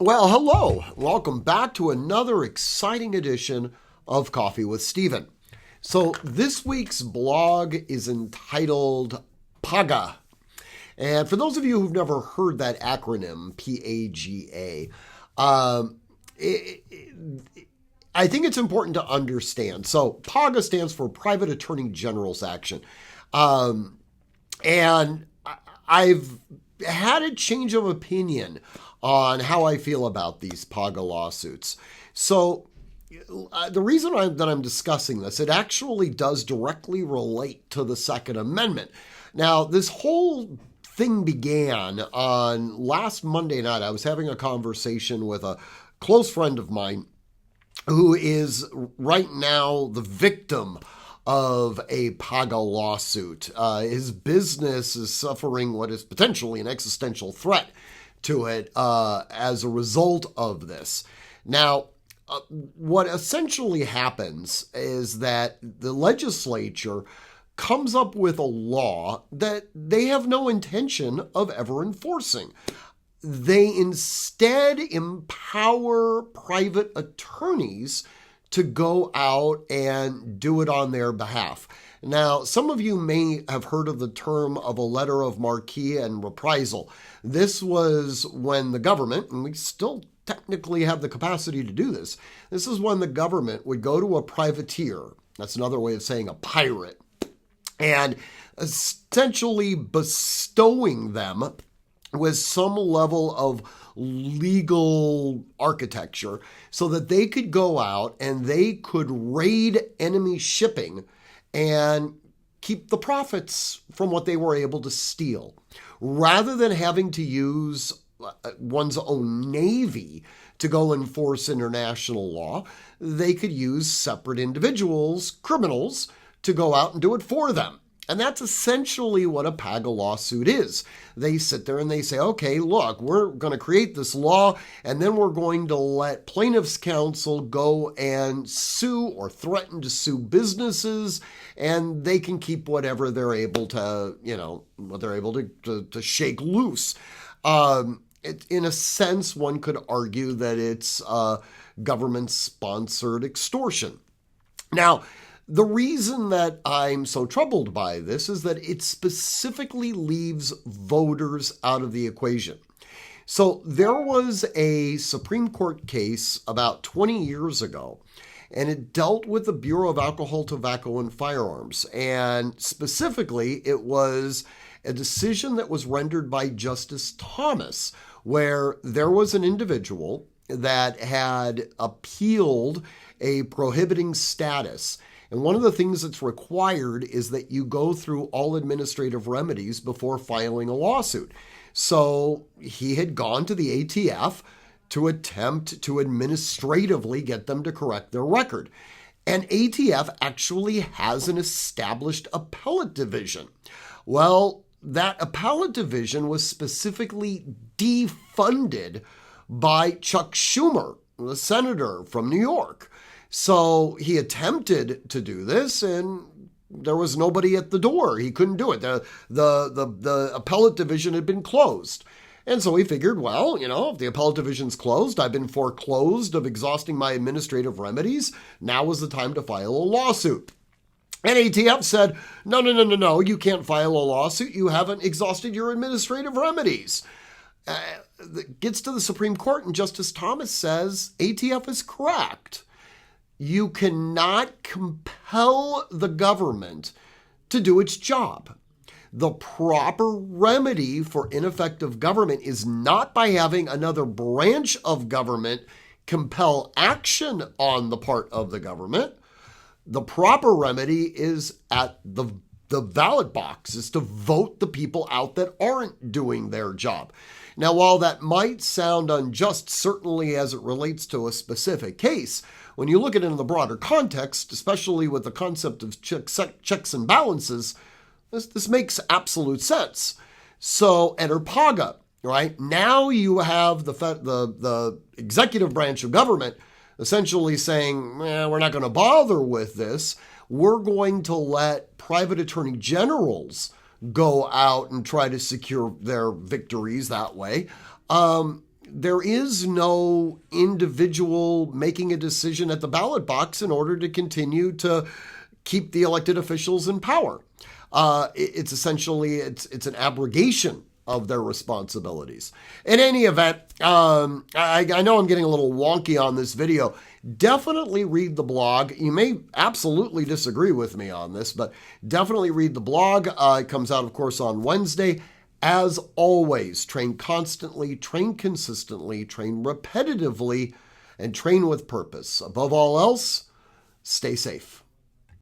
Well, hello. Welcome back to another exciting edition of Coffee with Stephen. So this week's blog is entitled PAGA. And for those of you who've never heard that acronym, PAGA, I think it's important to understand. So PAGA stands for Private Attorney General's Action. And I've had a change of opinion on how I feel about these PAGA lawsuits. So the reason that I'm discussing this, it actually does directly relate to the Second Amendment. Now, this whole thing began on last Monday night. I was having a conversation with a close friend of mine who is right now the victim of a PAGA lawsuit. His business is suffering what is potentially an existential threat to it as a result of this. Now, what essentially happens is that the legislature comes up with a law that they have no intention of ever enforcing. They instead empower private attorneys to go out and do it on their behalf. Now, some of you may have heard of the term of a letter of marque and reprisal. This was when the government, and we still technically have the capacity to do this, this is when the government would go to a privateer, that's another way of saying a pirate, and essentially bestowing them with some level of legal architecture so that they could go out and they could raid enemy shipping and keep the profits from what they were able to steal. Rather than having to use one's own navy to go enforce international law, they could use separate individuals, criminals, to go out and do it for them. And that's essentially what a PAGA lawsuit is. They sit there and they say, okay, look, we're going to create this law, and then we're going to let plaintiffs' counsel go and sue or threaten to sue businesses, and they can keep whatever they're able to, what they're able to shake loose. In a sense, one could argue that it's government-sponsored extortion. Now, the reason that I'm so troubled by this is that it specifically leaves voters out of the equation. So there was a Supreme Court case about 20 years ago, and it dealt with the Bureau of Alcohol, Tobacco, and Firearms. And specifically, it was a decision that was rendered by Justice Thomas, where there was an individual that had appealed a prohibiting status. And one of the things that's required is that you go through all administrative remedies before filing a lawsuit. So he had gone to the ATF to attempt to administratively get them to correct their record. And ATF actually has an established appellate division. Well, that appellate division was specifically defunded by Chuck Schumer, the senator from New York. So he attempted to do this, and there was nobody at the door. He couldn't do it. The appellate division had been closed. And so he figured, well, if the appellate division's closed, I've been foreclosed of exhausting my administrative remedies. Now is the time to file a lawsuit. And ATF said, no, you can't file a lawsuit. You haven't exhausted your administrative remedies. It gets to the Supreme Court, and Justice Thomas says ATF is correct. You cannot compel the government to do its job. The proper remedy for ineffective government is not by having another branch of government compel action on the part of the government. The proper remedy is at the ballot box, is to vote the people out that aren't doing their job. Now, while that might sound unjust, certainly as it relates to a specific case, when you look at it in the broader context, especially with the concept of checks and balances, this makes absolute sense. So enter PAGA, right? Now you have the executive branch of government essentially saying, we're not going to bother with this. We're going to let private attorney generals go out and try to secure their victories that way. there is no individual making a decision at the ballot box in order to continue to keep the elected officials in power. It's essentially, it's an abrogation of their responsibilities. In any event, I know I'm getting a little wonky on this video. Definitely read the blog. You may absolutely disagree with me on this, but definitely read the blog. It comes out, of course, on Wednesday. As always, train constantly, train consistently, train repetitively, and train with purpose. Above all else, stay safe.